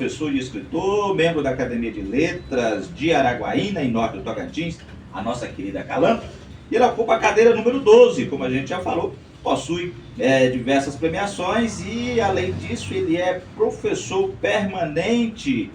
professor e escritor, membro da Academia de Letras de Araguaína, em Norte do Tocantins, a nossa querida Calanco. E ele ocupa a cadeira número 12, como a gente já falou, possui diversas premiações e, além disso, ele é professor permanente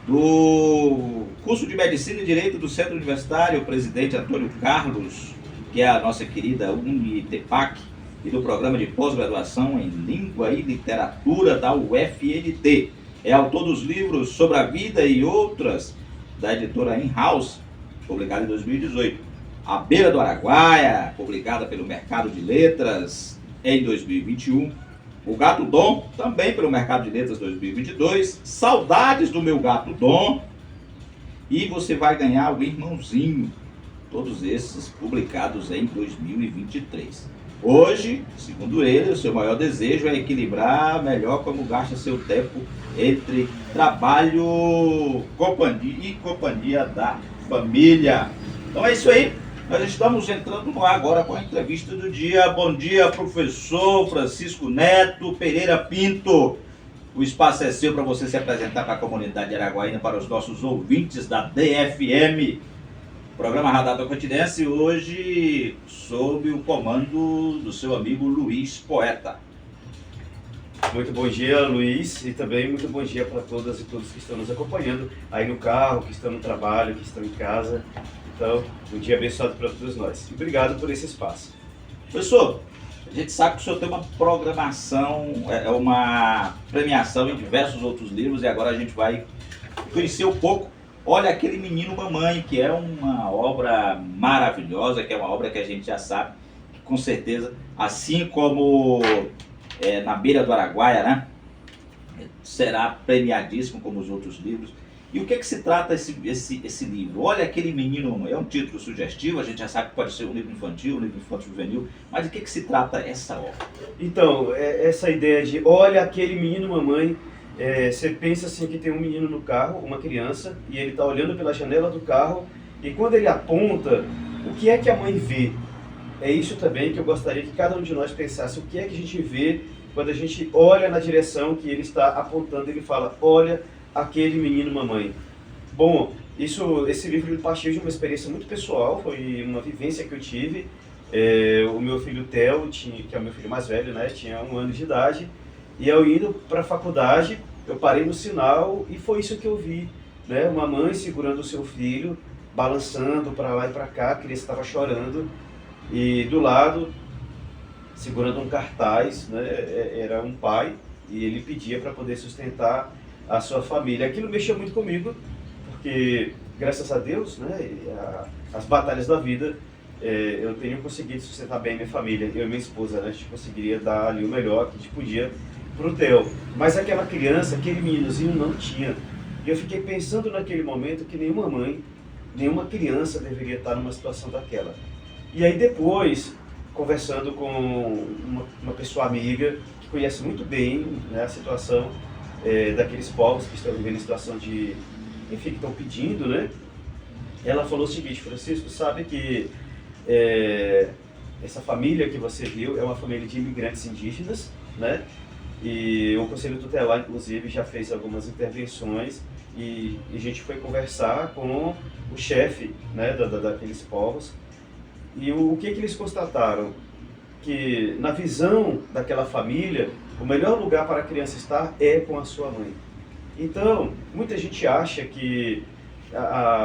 do curso de Medicina e Direito do Centro Universitário, o presidente Antônio Carlos, que é a nossa querida Unitepac, e do programa de pós-graduação em Língua e Literatura da UFNT. É autor dos livros Sobre a Vida e Outras, da editora In-House, publicado em 2018. A Beira do Araguaia, publicada pelo Mercado de Letras em 2021. O Gato Dom, também pelo Mercado de Letras 2022. Saudades do Meu Gato Dom. E você vai ganhar o Irmãozinho. Todos esses publicados em 2023. Hoje, segundo ele, o seu maior desejo é equilibrar melhor como gasta seu tempo entre trabalho e companhia da família. Então é isso aí. Nós estamos entrando no ar agora com a entrevista do dia. Bom dia, professor Francisco Neto Pereira Pinto. O espaço é seu para você se apresentar para a comunidade araguaína, para os nossos ouvintes da DFM. Programa Radar Tocantinense, hoje sob o comando do seu amigo Luiz Poeta. Muito bom dia, Luiz, e também muito bom dia para todas e todos que estão nos acompanhando aí no carro, que estão no trabalho, que estão em casa. Então, um dia abençoado para todos nós. Obrigado por esse espaço. Professor, a gente sabe que o senhor tem uma programação, uma premiação em diversos outros livros, e agora a gente vai conhecer um pouco. Olha Aquele Menino Mamãe, que é uma obra maravilhosa, que é uma obra que a gente já sabe, que com certeza, assim como Na Beira do Araguaia, né, será premiadíssimo como os outros livros. E o que se trata esse livro? Olha Aquele Menino Mamãe. É um título sugestivo, a gente já sabe que pode ser um livro infantil, um livro infanto-juvenil, mas de que se trata essa obra? Então, essa ideia de Olha Aquele Menino Mamãe, você pensa assim que tem um menino no carro, uma criança, e ele está olhando pela janela do carro, e quando ele aponta, o que é que a mãe vê? É isso também que eu gostaria que cada um de nós pensasse, o que é que a gente vê quando a gente olha na direção que ele está apontando, ele fala, olha aquele menino mamãe. Bom, esse livro partiu de uma experiência muito pessoal, foi uma vivência que eu tive. O meu filho Theo, que é o meu filho mais velho, né, tinha 1 ano de idade, e eu indo para a faculdade, eu parei no sinal e foi isso que eu vi, né? Uma mãe segurando o seu filho, balançando para lá e para cá, a criança estava chorando, e do lado, segurando um cartaz, né? Era um pai, e ele pedia para poder sustentar a sua família. Aquilo mexeu muito comigo, porque graças a Deus, né, as batalhas da vida, eu tenho conseguido sustentar bem minha família, eu e minha esposa, né? A gente conseguiria dar ali o melhor que a gente podia pro Theo, mas aquela criança, aquele meninozinho não tinha. E eu fiquei pensando naquele momento que nenhuma mãe, nenhuma criança deveria estar numa situação daquela. E aí depois, conversando com uma pessoa amiga, que conhece muito bem, né, a situação daqueles povos que estão vivendo em situação de, enfim, que estão pedindo, né? Ela falou o seguinte: Francisco, sabe que essa família que você viu é uma família de imigrantes indígenas, né? E o Conselho Tutelar, inclusive, já fez algumas intervenções e a gente foi conversar com o chefe, né, daqueles povos. E o que eles constataram? Que na visão daquela família, o melhor lugar para a criança estar é com a sua mãe. Então, muita gente acha que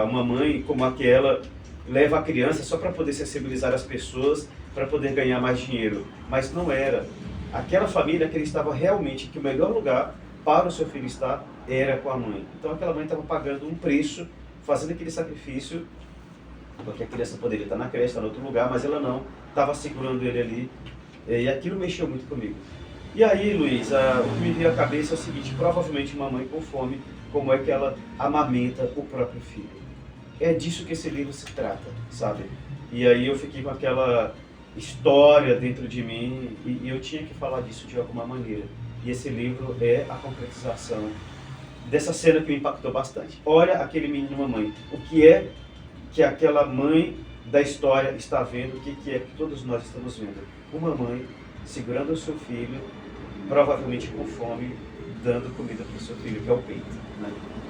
uma mãe como aquela leva a criança só para poder sensibilizar as pessoas, para poder ganhar mais dinheiro, mas não era. Aquela família acreditava realmente que o melhor lugar para o seu filho estar era com a mãe. Então aquela mãe estava pagando um preço, fazendo aquele sacrifício, porque a criança poderia estar na creche, estar em outro lugar, mas ela não, estava segurando ele ali, e aquilo mexeu muito comigo. E aí, Luiz, o que me veio à cabeça é o seguinte: provavelmente uma mãe com fome, como é que ela amamenta o próprio filho? É disso que esse livro se trata, sabe? E aí eu fiquei com aquela história dentro de mim e eu tinha que falar disso de alguma maneira. E esse livro é a concretização dessa cena que me impactou bastante. Olha Aquele Menino Mamãe. O que é que aquela mãe da história está vendo? O que é que todos nós estamos vendo? Uma mãe segurando o seu filho, provavelmente com fome, dando comida para o seu filho, que é o peito. Né?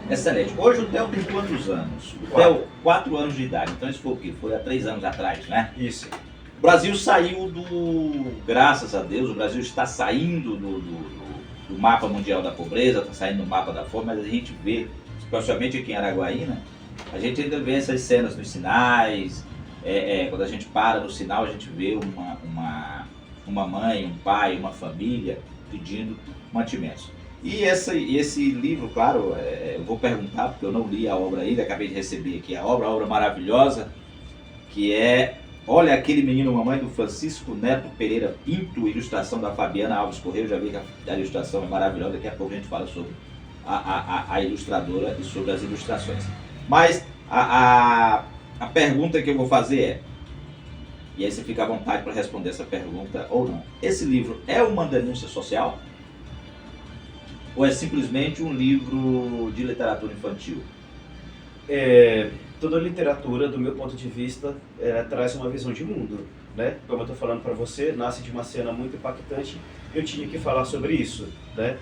Excelente. Hoje o Theo tem quantos anos? O Quatro. Theo, 4 anos de idade. Então isso foi o quê? Foi há 3 anos atrás, né? Isso. O Brasil saiu graças a Deus, o Brasil está saindo do mapa mundial da pobreza, está saindo do mapa da fome, mas a gente vê, especialmente aqui em Araguaína, a gente ainda vê essas cenas nos sinais, quando a gente para no sinal, a gente vê uma mãe, um pai, uma família pedindo mantimentos. E esse livro, claro, eu vou perguntar, porque eu não li a obra ainda, acabei de receber aqui a obra maravilhosa, que é Olha Aquele Menino Mamãe, do Francisco Neto Pereira Pinto, ilustração da Fabiana Alves Correia. Eu já vi que a ilustração é maravilhosa, daqui a pouco a gente fala sobre a ilustradora e sobre as ilustrações. Mas a pergunta que eu vou fazer é, e aí você fica à vontade para responder essa pergunta ou não, esse livro é uma denúncia social? Ou é simplesmente um livro de literatura infantil? Toda literatura, do meu ponto de vista, traz uma visão de mundo, né? Como eu estou falando para você, nasce de uma cena muito impactante, eu tinha que falar sobre isso, né?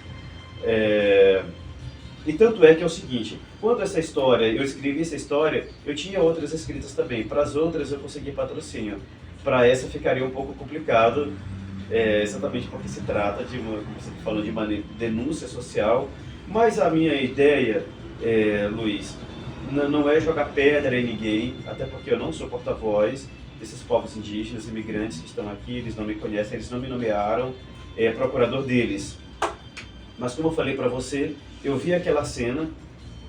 E tanto é que é o seguinte, quando eu escrevi essa história, eu tinha outras escritas também. Para as outras eu consegui patrocínio. Para essa ficaria um pouco complicado, exatamente porque se trata de como você falou, de uma denúncia social. Mas a minha ideia, Luiz, não é jogar pedra em ninguém, até porque eu não sou porta-voz desses povos indígenas, imigrantes que estão aqui, eles não me conhecem, eles não me nomearam procurador deles. Mas como eu falei para você, eu vi aquela cena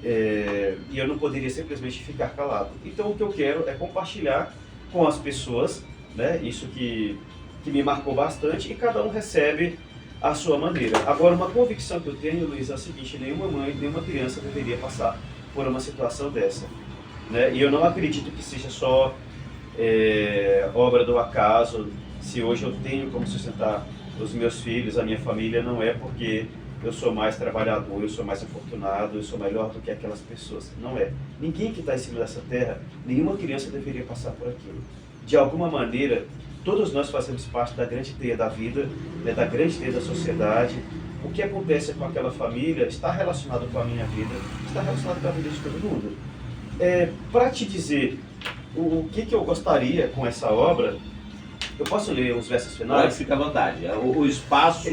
e eu não poderia simplesmente ficar calado. Então o que eu quero é compartilhar com as pessoas, né, isso que me marcou bastante, e cada um recebe a sua maneira. Agora, uma convicção que eu tenho, Luiz, é a seguinte: nenhuma mãe, nenhuma criança deveria passar por uma situação dessa, né? E eu não acredito que seja só obra do acaso. Se hoje eu tenho como sustentar os meus filhos, a minha família, não é porque eu sou mais trabalhador, eu sou mais afortunado, eu sou melhor do que aquelas pessoas. Não é. Ninguém que está em cima dessa terra, nenhuma criança deveria passar por aquilo. De alguma maneira, todos nós fazemos parte da grande teia da vida, né, da grande teia da sociedade. O que acontece com aquela família está relacionado com a minha vida, está relacionado com a vida de todo mundo. Para te dizer o que eu gostaria com essa obra, eu posso ler os versos finais? Pode, fica à vontade. O espaço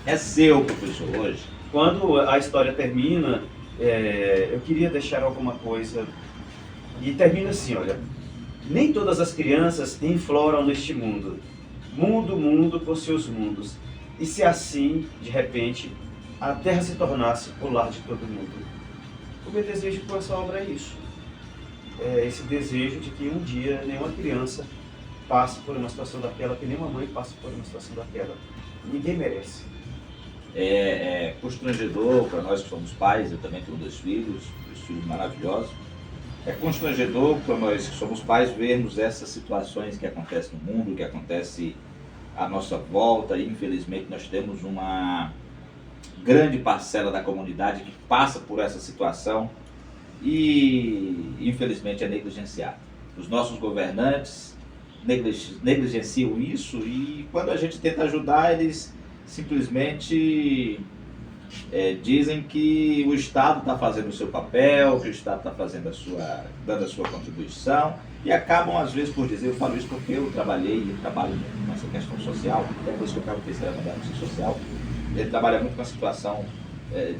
é seu, professor, hoje. Quando a história termina, eu queria deixar alguma coisa. E termina assim, olha. Nem todas as crianças enfloram neste mundo. Mundo por seus mundos. E se assim, de repente, a terra se tornasse o lar de todo mundo? O meu desejo com essa obra é isso. É esse desejo de que um dia nenhuma criança passe por uma situação daquela, que nenhuma mãe passe por uma situação daquela. Ninguém merece. É constrangedor para nós que somos pais, eu também tenho 2 filhos maravilhosos. É constrangedor para nós que somos pais vermos essas situações que acontecem no mundo, que acontecem à nossa volta, e infelizmente nós temos uma grande parcela da comunidade que passa por essa situação e infelizmente é negligenciado. Os nossos governantes negligenciam isso, e quando a gente tenta ajudar, eles simplesmente dizem que o Estado está fazendo o seu papel, que o Estado está fazendo dando a sua contribuição, e acabam às vezes por dizer, eu falo isso porque eu trabalho muito com essa questão social, depois que eu acabo terceira mandato social, ele trabalha muito com a situação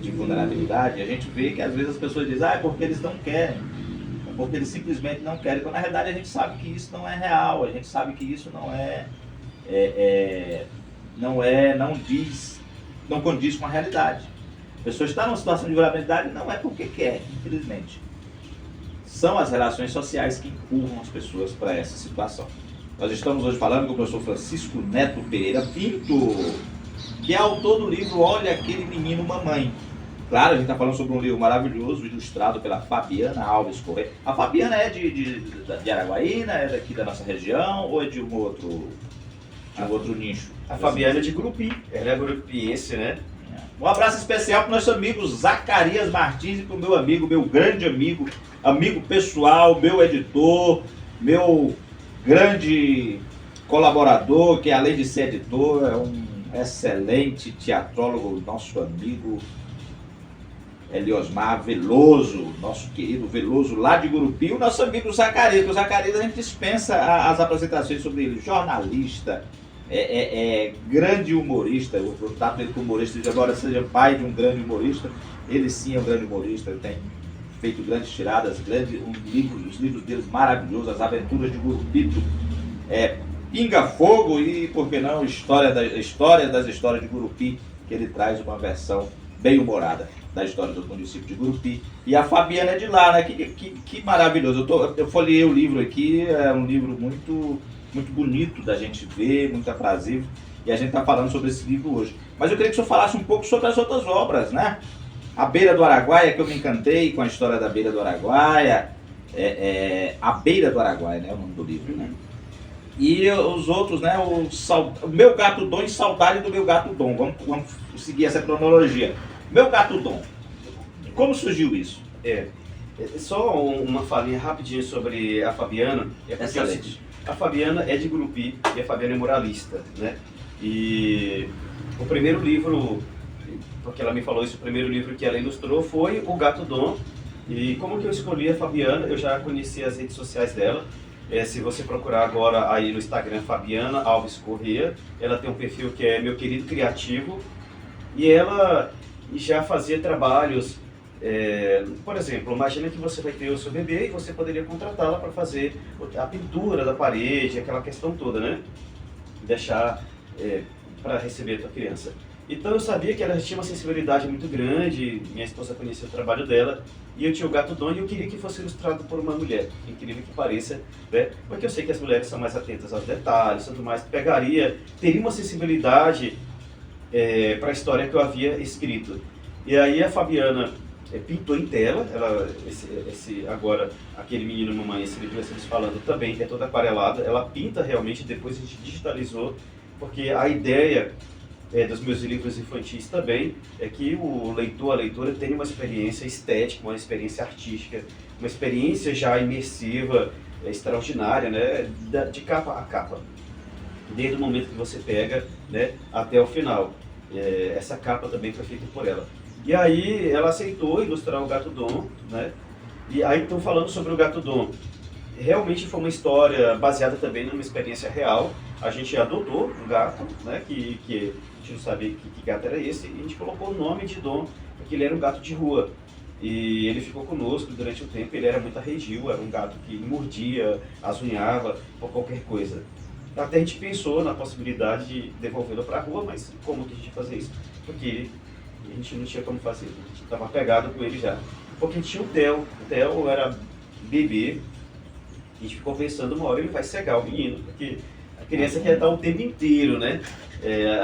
de vulnerabilidade, e a gente vê que às vezes as pessoas dizem, é porque eles não querem, é porque eles simplesmente não querem, quando na realidade a gente sabe que isso não é real, a gente sabe que isso não condiz com a realidade. A pessoa está numa situação de vulnerabilidade não é porque quer, infelizmente. São as relações sociais que empurram as pessoas para essa situação. Nós estamos hoje falando com o professor Francisco Neto Pereira Pinto, que é autor do livro Olha Aquele Menino Mamãe. Claro, a gente está falando sobre um livro maravilhoso, ilustrado pela Fabiana Alves Correia. A Fabiana é de Araguaína, é daqui da nossa região, ou é de um outro nicho? A Fabiana é de Gurupi, ela é gurupiense, né? Um abraço especial para o nosso amigo Zacarias Martins e para o meu amigo, meu grande amigo, amigo pessoal, meu editor, meu grande colaborador, que além de ser editor, é um excelente teatrólogo, nosso amigo Eliosmar Veloso, nosso querido Veloso lá de Gurupi, o nosso amigo Zacarias. O Zacarias a gente dispensa as apresentações sobre ele, jornalista, grande humorista, eu trato ele como humorista, embora seja pai de um grande humorista, ele sim é um grande humorista, ele tem feito grandes tiradas, os livros dele maravilhosos, As Aventuras de Gurupito, Pinga Fogo e, por que não, História das Histórias de Gurupi, que ele traz uma versão bem humorada da história do município de Gurupi. E a Fabiana é de lá, né? Que maravilhoso. Eu folheei o livro aqui, é um livro muito, muito bonito da gente ver, muito aprazível. E a gente está falando sobre esse livro hoje. Mas eu queria que o senhor falasse um pouco sobre as outras obras, né? A Beira do Araguaia, que eu me encantei com a história da Beira do Araguaia. A Beira do Araguaia, né? É o nome do livro, né? E os outros, né? O Meu Gato Dom e Saudade do Meu Gato Dom. Vamos seguir essa cronologia. Meu Gato Dom. Como surgiu isso? Só uma falinha rapidinho sobre a Fabiana. Excelente. A Fabiana é de Gurupi e a Fabiana é muralista, né? E o primeiro livro, porque ela me falou isso, o primeiro livro que ela ilustrou foi O Gato Dom. E como que eu escolhi a Fabiana? Eu já conheci as redes sociais dela. Se você procurar agora aí no Instagram, Fabiana Alves Corrêa, ela tem um perfil que é Meu Querido Criativo. E ela já fazia trabalhos, por exemplo, imagina que você vai ter o seu bebê e você poderia contratá-la para fazer a pintura da parede, aquela questão toda, né? Deixar para receber a tua criança. Então eu sabia que ela tinha uma sensibilidade muito grande, minha esposa conhecia o trabalho dela, e eu tinha o Gato Dom e eu queria que fosse ilustrado por uma mulher, incrível que pareça, né? Porque eu sei que as mulheres são mais atentas aos detalhes, tudo mais, teria uma sensibilidade para a história que eu havia escrito. E aí a Fabiana pintou em tela, agora, aquele menino mamãe, esse livro que estamos falando também é toda aquarelada, ela pinta realmente, depois a gente digitalizou, porque a ideia dos meus livros infantis também é que o leitor, a leitora tenha uma experiência estética, uma experiência artística, uma experiência já imersiva, extraordinária, né, de capa a capa, desde o momento que você pega, né, até o final. Essa capa também foi feita por ela. E aí ela aceitou ilustrar o Gato Dom, né? E aí então falando sobre o Gato Dom, realmente foi uma história baseada também numa experiência real. A gente adotou um gato, né? Que a gente não sabia que gato era esse, e a gente colocou o nome de Dom, porque ele era um gato de rua. E ele ficou conosco durante o tempo, ele era muito arredio, era um gato que mordia, azunhava ou qualquer coisa. Até a gente pensou na possibilidade de devolvê-lo para a rua, mas como que a gente ia fazer isso? Porque a gente não tinha como fazer, a gente estava pegado com ele já. Porque tinha o Theo era bebê, a gente ficou pensando, uma hora ele vai cegar o menino, porque a criança quer estar o tempo inteiro, né,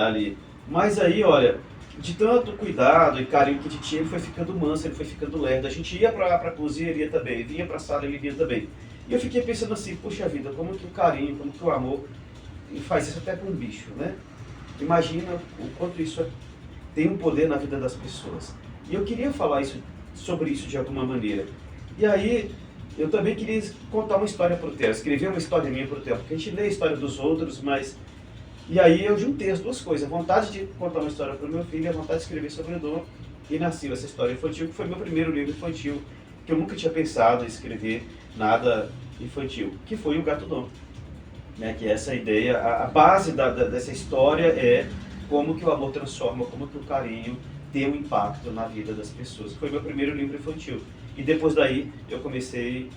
ali. Mas aí, olha, de tanto cuidado e carinho que a gente tinha, ele foi ficando manso, ele foi ficando lerdo. A gente ia para a cozinha, ele ia também, vinha para a sala, ele vinha também. E eu fiquei pensando assim, puxa vida, como que o carinho, como que o amor, e faz isso até com um bicho, né? Imagina o quanto isso tem um poder na vida das pessoas. E eu queria falar sobre isso de alguma maneira. E aí, eu também queria contar uma história para o Theo, escrever uma história minha para o Theo, porque a gente lê a história dos outros, mas... E aí eu juntei as duas coisas, a vontade de contar uma história para o meu filho e a vontade de escrever sobre o Dom, e nasceu essa história infantil, que foi meu primeiro livro infantil, que eu nunca tinha pensado em escrever nada infantil, que foi o Gato Dom. Né, que essa ideia, a base dessa história é como que o amor transforma, como que o carinho tem um impacto na vida das pessoas. Foi meu primeiro livro infantil. E depois daí eu comecei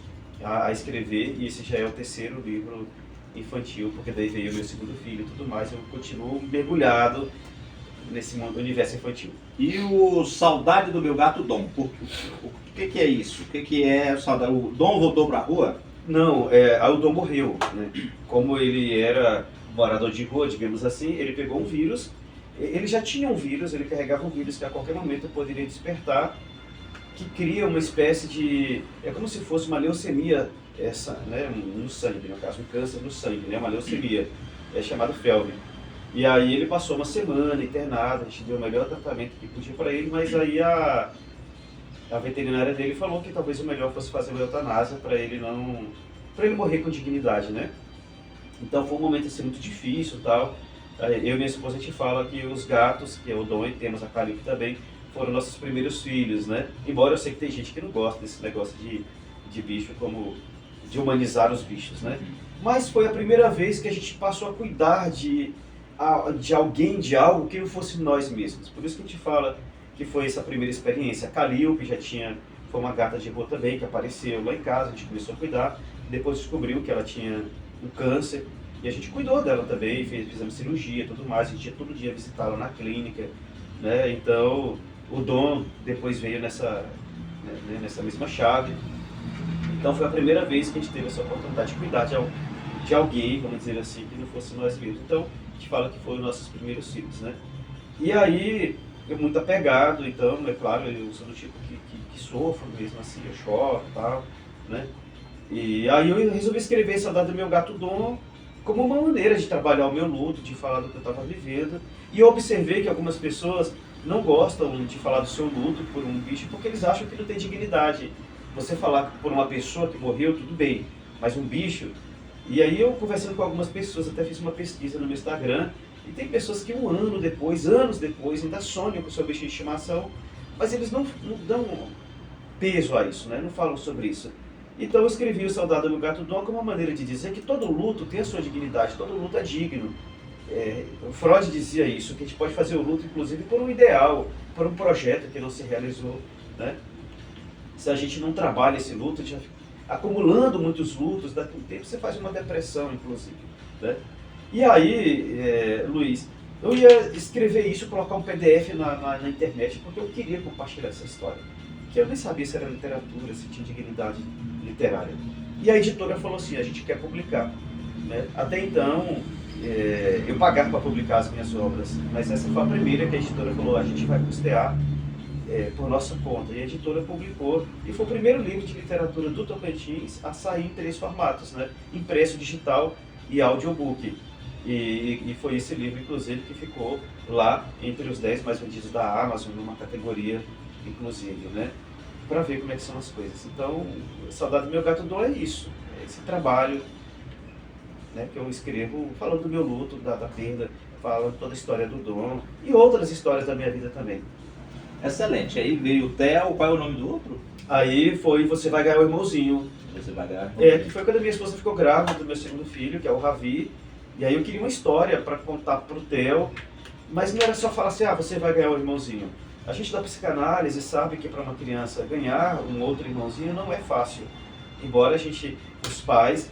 a escrever, e esse já é o terceiro livro infantil, porque daí veio o meu segundo filho e tudo mais, eu continuo mergulhado nesse universo infantil. E o Saudade do Meu Gato Dom, o que é isso? O que é o Saudade? O Dom voltou para a rua? Não, o Dom morreu, né? Como ele era morador de rua, digamos assim, ele pegou um vírus, ele já tinha um vírus, ele carregava um vírus que a qualquer momento poderia despertar, que cria uma espécie de... é como se fosse uma leucemia, né, no sangue, no caso, um câncer no sangue, né, uma leucemia, chamado FeLV. E aí ele passou uma semana internado, a gente deu o melhor tratamento que podia para ele, mas aí a veterinária dele falou que talvez o melhor fosse fazer uma eutanásia para ele morrer com dignidade, né? Então foi um momento assim, muito difícil e tal. Eu e minha esposa, a gente fala que os gatos, que é o Dom e temos a Calipe também, foram nossos primeiros filhos, né? Embora eu sei que tem gente que não gosta desse negócio de bicho, como de humanizar os bichos, né? Mas foi a primeira vez que a gente passou a cuidar de alguém, de algo que não fosse nós mesmos. Por isso que a gente fala que foi essa primeira experiência. A Calil, que já foi uma gata de rua também, que apareceu lá em casa, a gente começou a cuidar. Depois descobriu que ela tinha um câncer e a gente cuidou dela também, fizemos cirurgia e tudo mais. A gente ia todo dia visitá-la na clínica, né? Então, o Dom depois veio nessa mesma chave. Então foi a primeira vez que a gente teve essa oportunidade de cuidar de alguém, vamos dizer assim, que não fosse nós mesmos. Então, a gente fala que foram nossos primeiros filhos, né? E aí, eu muito apegado, então, é claro, eu sou do tipo que sofro mesmo assim, eu choro e tal, né? E aí eu resolvi escrever Saudade do Meu Gato Dom como uma maneira de trabalhar o meu luto, de falar do que eu estava vivendo. E eu observei que algumas pessoas não gostam de falar do seu luto por um bicho porque eles acham que não tem dignidade. Você falar por uma pessoa que morreu, tudo bem, mas um bicho... E aí eu conversando com algumas pessoas, até fiz uma pesquisa no meu Instagram, e tem pessoas que anos depois, ainda sonham com o seu bicho de estimação, mas eles não dão peso a isso, né? Não falam sobre isso. Então eu escrevi o Saudade do Meu Gato Dom como uma maneira de dizer que todo luto tem a sua dignidade, todo luto é digno. O Freud dizia isso, que a gente pode fazer o luto, inclusive, por um ideal, por um projeto que não se realizou, né? Se a gente não trabalha esse luto, já acumulando muitos lutos, daqui a um tempo você faz uma depressão, inclusive, né? E aí, Luiz, eu ia escrever isso, colocar um PDF na internet, porque eu queria compartilhar essa história. Que eu nem sabia se era literatura, se tinha dignidade literária. E a editora falou assim, a gente quer publicar, né? Até então, eu pagava para publicar as minhas obras, mas essa foi a primeira que a editora falou, a gente vai custear por nossa conta. E a editora publicou, e foi o primeiro livro de literatura do Tocantins a sair em 3 formatos, né? Impresso, digital e audiobook. E foi esse livro, inclusive, que ficou lá entre os 10 mais vendidos da Amazon, numa categoria, inclusive, né? Para ver como é que são as coisas. Então, Saudade do Meu Gato Dom é isso, é esse trabalho, né, que eu escrevo falando do meu luto, da perda, falando toda a história do Dom e outras histórias da minha vida também. Excelente. Aí veio o Theo, qual é o nome do outro? Aí foi Você Vai Ganhar o Irmãozinho. Você vai ganhar. Que foi quando a minha esposa ficou grávida do meu segundo filho, que é o Ravi. E aí eu queria uma história para contar pro Theo, mas não era só falar assim, você vai ganhar o irmãozinho. A gente da psicanálise sabe que para uma criança ganhar um outro irmãozinho não é fácil. Embora os pais,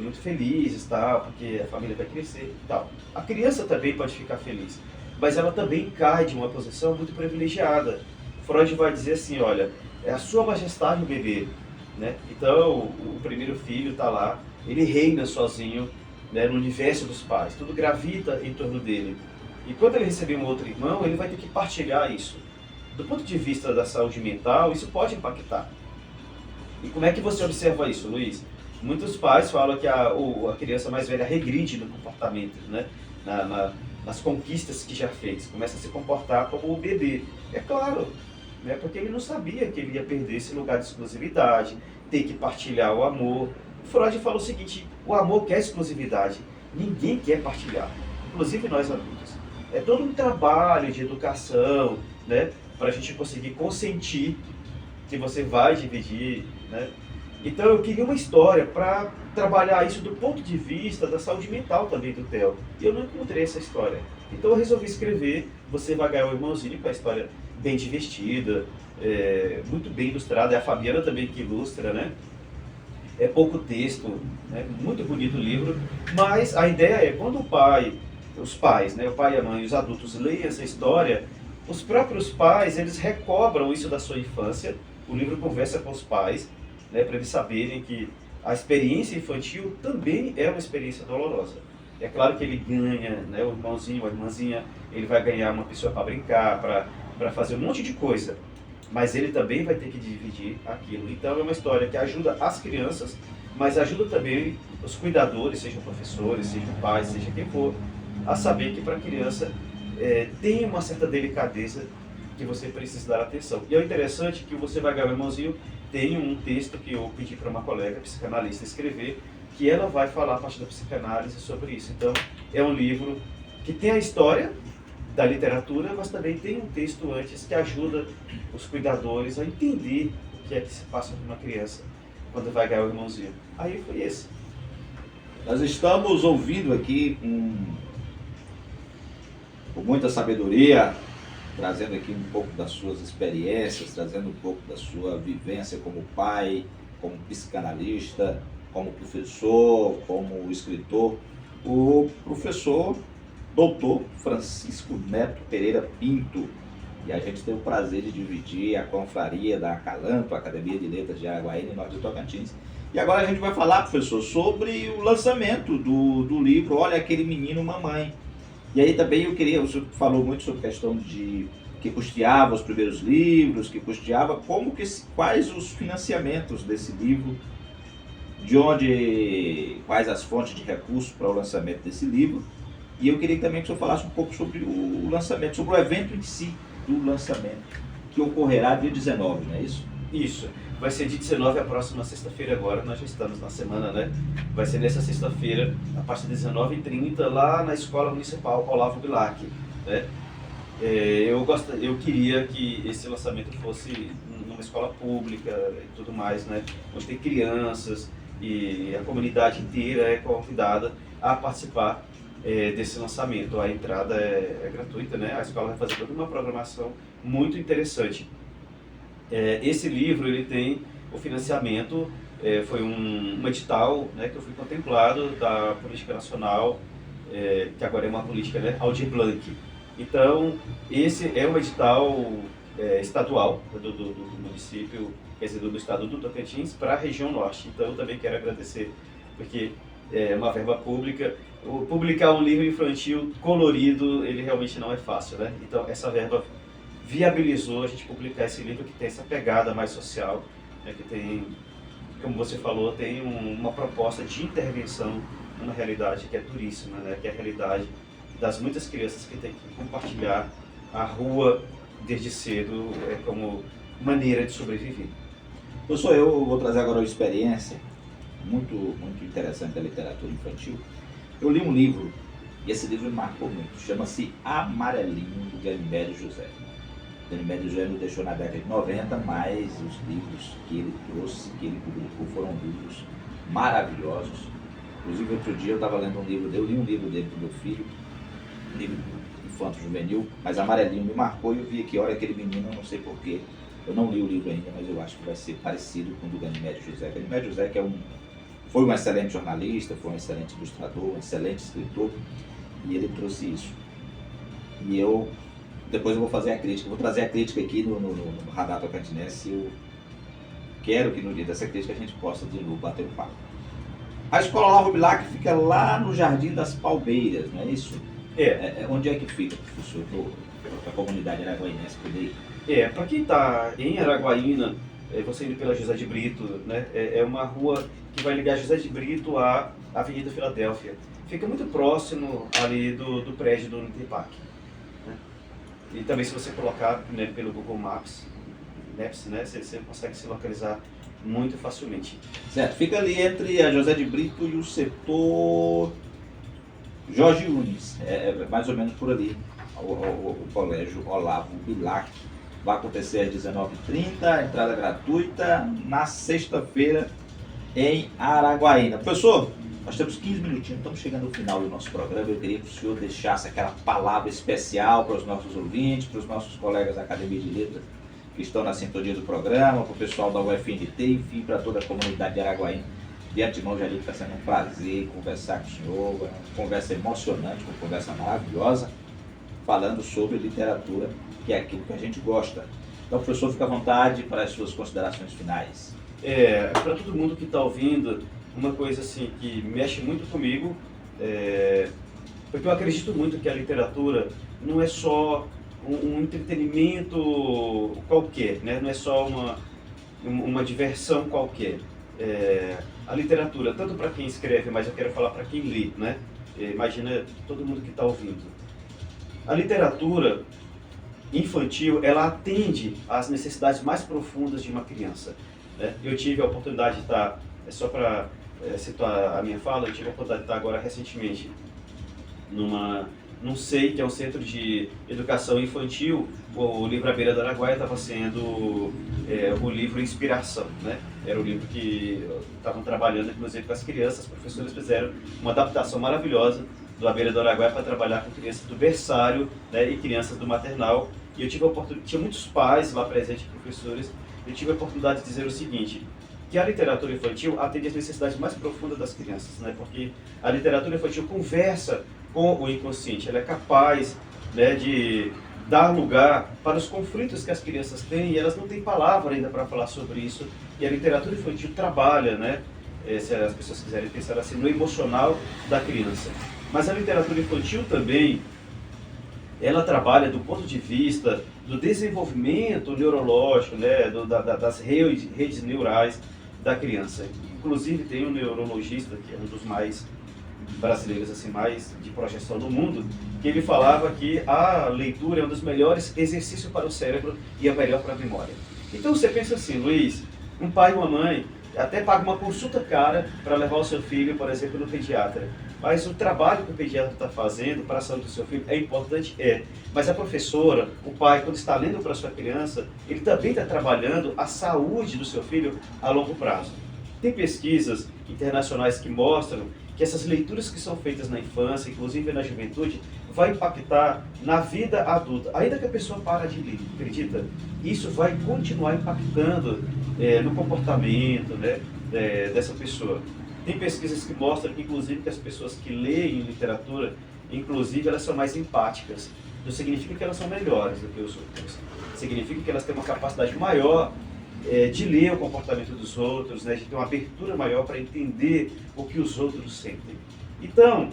muito felizes, tal, porque a família vai crescer e tal. A criança também pode ficar feliz, mas ela também cai de uma posição muito privilegiada. Freud vai dizer assim, olha, é a sua majestade o bebê, né? Então o primeiro filho está lá, ele reina sozinho, né, no universo dos pais, tudo gravita em torno dele. E quando ele receber um outro irmão, ele vai ter que partilhar isso. Do ponto de vista da saúde mental, isso pode impactar. E como é que você observa isso, Luiz? Muitos pais falam que a criança mais velha regride no comportamento, né? Nas conquistas que já fez, começa a se comportar como o bebê. É claro, né? Porque ele não sabia que ele ia perder esse lugar de exclusividade, ter que partilhar o amor. Freud fala o seguinte, o amor quer exclusividade, ninguém quer partilhar, inclusive nós adultos. É todo um trabalho de educação, né, para a gente conseguir consentir que você vai dividir, né? Então eu queria uma história para trabalhar isso do ponto de vista da saúde mental também do Theo. E eu não encontrei essa história. Então eu resolvi escrever Você Vai Ganhar o Irmãozinho, com a história bem divertida, muito bem ilustrada. É a Fabiana também que ilustra, né? É pouco texto, né? Muito bonito o livro. Mas a ideia é, quando os pais, né, o pai e a mãe e os adultos leem essa história, os próprios pais, eles recobram isso da sua infância. O livro conversa com os pais, né, para eles saberem que a experiência infantil também é uma experiência dolorosa. É claro que ele ganha, né, o irmãozinho, a irmãzinha, ele vai ganhar uma pessoa para brincar, para fazer um monte de coisa, mas ele também vai ter que dividir aquilo. Então é uma história que ajuda as crianças, mas ajuda também os cuidadores, sejam professores, sejam pais, seja quem for, a saber que para a criança tem uma certa delicadeza que você precisa dar atenção. E é interessante que Você Vai Ganhar o Irmãozinho tem um texto que eu pedi para uma colega psicanalista escrever, que ela vai falar a partir da psicanálise sobre isso. Então, é um livro que tem a história, da literatura, mas também tem um texto antes que ajuda os cuidadores a entender o que é que se passa com uma criança quando vai ganhar o irmãozinho. Aí foi esse. Nós estamos ouvindo aqui com muita sabedoria, trazendo aqui um pouco das suas experiências, trazendo um pouco da sua vivência como pai, como psicanalista, como professor, como escritor, o professor doutor Francisco Neto Pereira Pinto. E a gente tem o prazer de dividir a confraria da Acalanto, a Academia de Letras de Araguaína e Norte do Tocantins. E agora a gente vai falar, professor, sobre o lançamento do livro Olha Aquele Menino Mamãe. E aí também o senhor falou muito sobre a questão de que custeava os primeiros livros, que custeava, quais os financiamentos desse livro, quais as fontes de recursos para o lançamento desse livro. E eu queria também que o senhor falasse um pouco sobre o lançamento, sobre o evento em si do lançamento, que ocorrerá dia 19, não é isso? Isso. Vai ser dia 19, a próxima sexta-feira agora, nós já estamos na semana, né? Vai ser nessa sexta-feira, a partir de 19h30, lá na Escola Municipal Olavo Bilac, né? Eu queria que esse lançamento fosse numa escola pública e tudo mais, né? Onde tem crianças e a comunidade inteira é convidada a participar desse lançamento. A entrada é gratuita, né? A escola vai fazer toda uma programação muito interessante. Esse livro ele tem o financiamento, foi um edital, né, que eu fui contemplado da Política Nacional, que agora é uma política, né, Aldir Blanc. Então, esse é um edital estadual do município, quer dizer, do estado do Tocantins, para a região norte. Então, eu também quero agradecer, porque é uma verba pública. Publicar um livro infantil colorido, ele realmente não é fácil, né? Então, essa verba viabilizou a gente publicar esse livro que tem essa pegada mais social, né, que tem, como você falou, tem uma proposta de intervenção numa realidade que é duríssima, né, que é a realidade das muitas crianças que têm que compartilhar a rua desde cedo como maneira de sobreviver. Professor, eu vou trazer agora uma experiência muito, muito interessante da literatura infantil. Eu li um livro, e esse livro me marcou muito, chama-se Amarelinho, do Ganimédio José. Ganimédio José me deixou na década de 90, mas os livros que ele trouxe, que ele publicou, foram livros maravilhosos. Inclusive, outro dia eu estava lendo um livro dele, eu li um livro dele para o meu filho, um livro infanto-juvenil, mas Amarelinho me marcou e eu vi aqui, olha, aquele menino, eu não sei porquê, eu não li o livro ainda, mas eu acho que vai ser parecido com o do Ganimédio José. Ganimédio José, que foi um excelente jornalista, foi um excelente ilustrador, um excelente escritor, e ele trouxe isso. E depois eu vou fazer a crítica, vou trazer a crítica aqui no Radar Tocantinense. Eu quero que no dia dessa crítica a gente possa de novo bater um papo. A Escola Olavo Bilac fica lá no Jardim das Palmeiras, não é isso? Onde é que fica, professor, para a comunidade araguainense poder ir? Para quem está em Araguaína, você indo pela José de Brito, né, é uma rua que vai ligar José de Brito à Avenida Filadélfia. Fica muito próximo ali do prédio do Unipark. E também se você colocar, né, pelo Google Maps, né, você consegue se localizar muito facilmente. Certo, fica ali entre a José de Brito e o setor Jorge Nunes, mais ou menos por ali, o colégio Olavo Bilac. Vai acontecer às 19h30, entrada gratuita, na sexta-feira em Araguaína. Professor, nós temos 15 minutinhos, estamos chegando ao final do nosso programa. Eu queria que o senhor deixasse aquela palavra especial para os nossos ouvintes, para os nossos colegas da Academia de Letras que estão na sintonia do programa, para o pessoal da UFNT, enfim, para toda a comunidade de Araguaína. De antemão, já digo que está sendo um prazer conversar com o senhor, uma conversa emocionante, uma conversa maravilhosa, falando sobre literatura, que é aquilo que a gente gosta. Então, professor, fica à vontade para as suas considerações finais. Para todo mundo que está ouvindo, uma coisa assim que mexe muito comigo, porque eu acredito muito que a literatura não é só um entretenimento qualquer, né? Não é só uma diversão qualquer. A literatura, tanto para quem escreve, mas eu quero falar para quem lê, né? Imagina todo mundo que está ouvindo. A literatura infantil, ela atende às necessidades mais profundas de uma criança, né? Eu tive a oportunidade de estar, só para citar a minha fala, eu tive a oportunidade de estar agora recentemente num SEI, que é um centro de educação infantil, o livro A Beira do Araguaia estava sendo o livro Inspiração, né? Era o livro que estavam trabalhando, inclusive, com as crianças. Os professores fizeram uma adaptação maravilhosa do A Beira do Araguaia para trabalhar com crianças do berçário, né, e crianças do maternal. E eu tive a oportunidade, tinha muitos pais lá presentes, professores, eu tive a oportunidade de dizer o seguinte, que a literatura infantil atende às necessidades mais profundas das crianças, né? Porque a literatura infantil conversa com o inconsciente, ela é capaz, né, de dar lugar para os conflitos que as crianças têm, e elas não têm palavra ainda para falar sobre isso, e a literatura infantil trabalha, né, se as pessoas quiserem pensar assim, no emocional da criança. Mas a literatura infantil também, ela trabalha do ponto de vista do desenvolvimento neurológico, né, das redes neurais da criança. Inclusive tem um neurologista, que é um dos mais brasileiros, assim, mais de projeção no mundo, que ele falava que a leitura é um dos melhores exercícios para o cérebro e é melhor para a memória. Então você pensa assim, Luiz, um pai e uma mãe até paga uma consulta cara para levar o seu filho, por exemplo, no pediatra. Mas o trabalho que o pediatra está fazendo para a saúde do seu filho é importante? É. Mas a professora, o pai, quando está lendo para a sua criança, ele também está trabalhando a saúde do seu filho a longo prazo. Tem pesquisas internacionais que mostram que essas leituras que são feitas na infância, inclusive na juventude, vai impactar na vida adulta. Ainda que a pessoa para de ler, acredita? Isso vai continuar impactando no comportamento, né, dessa pessoa. Tem pesquisas que mostram que, inclusive, que as pessoas que leem literatura, inclusive, elas são mais empáticas. Não significa que elas são melhores do que os outros. Significa que elas têm uma capacidade maior de ler o comportamento dos outros, né, de ter uma abertura maior para entender o que os outros sentem. Então,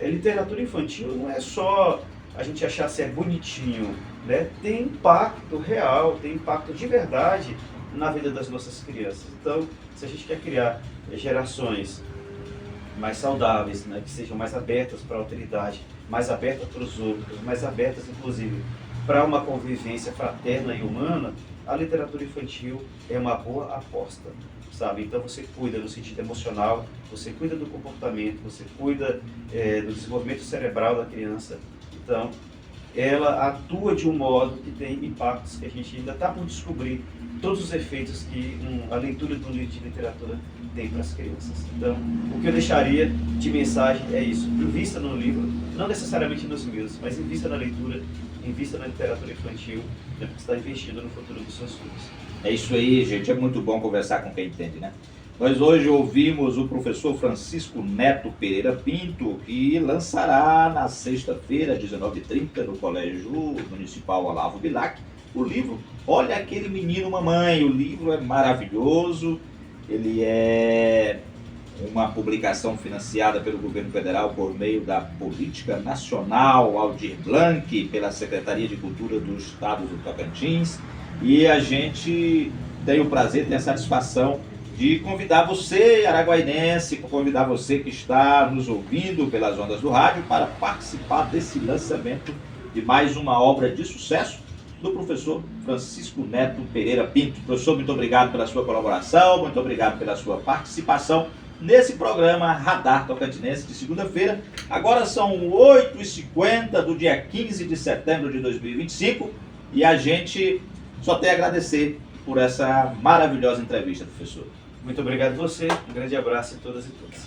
literatura infantil não é só a gente achar se é bonitinho, né? Tem impacto real, tem impacto de verdade na vida das nossas crianças. Então, se a gente quer criar gerações mais saudáveis, né, que sejam mais abertas para a alteridade, mais abertas para os outros, mais abertas, inclusive, para uma convivência fraterna e humana, a literatura infantil é uma boa aposta, sabe? Então você cuida no sentido emocional, você cuida do comportamento, você cuida do desenvolvimento cerebral da criança. Então, ela atua de um modo que tem impactos que a gente ainda está por descobrir, todos os efeitos que a leitura de um livro de literatura tem para as crianças. Então, o que eu deixaria de mensagem é isso: invista no livro, não necessariamente nos meus, mas invista na leitura, invista na literatura infantil, né, porque você está investindo no futuro dos seus filhos. É isso aí, gente. É muito bom conversar com quem entende, né? Nós hoje ouvimos o professor Francisco Neto Pereira Pinto, que lançará na sexta-feira, às 19h30, no Colégio Municipal Olavo Bilac, o livro Olha Aquele Menino Mamãe. O livro é maravilhoso, ele é uma publicação financiada pelo governo federal por meio da Política Nacional Aldir Blanc, pela Secretaria de Cultura do Estado do Tocantins, e a gente tem o prazer, tem a satisfação de convidar você, araguainense, convidar você que está nos ouvindo pelas ondas do rádio para participar desse lançamento de mais uma obra de sucesso do professor Francisco Neto Pereira Pinto. Professor, muito obrigado pela sua colaboração, muito obrigado pela sua participação nesse programa Radar Tocantinense de segunda-feira. Agora são 8h50 do dia 15 de setembro de 2025 e a gente só tem a agradecer por essa maravilhosa entrevista, professor. Muito obrigado a você, um grande abraço a todas e todos.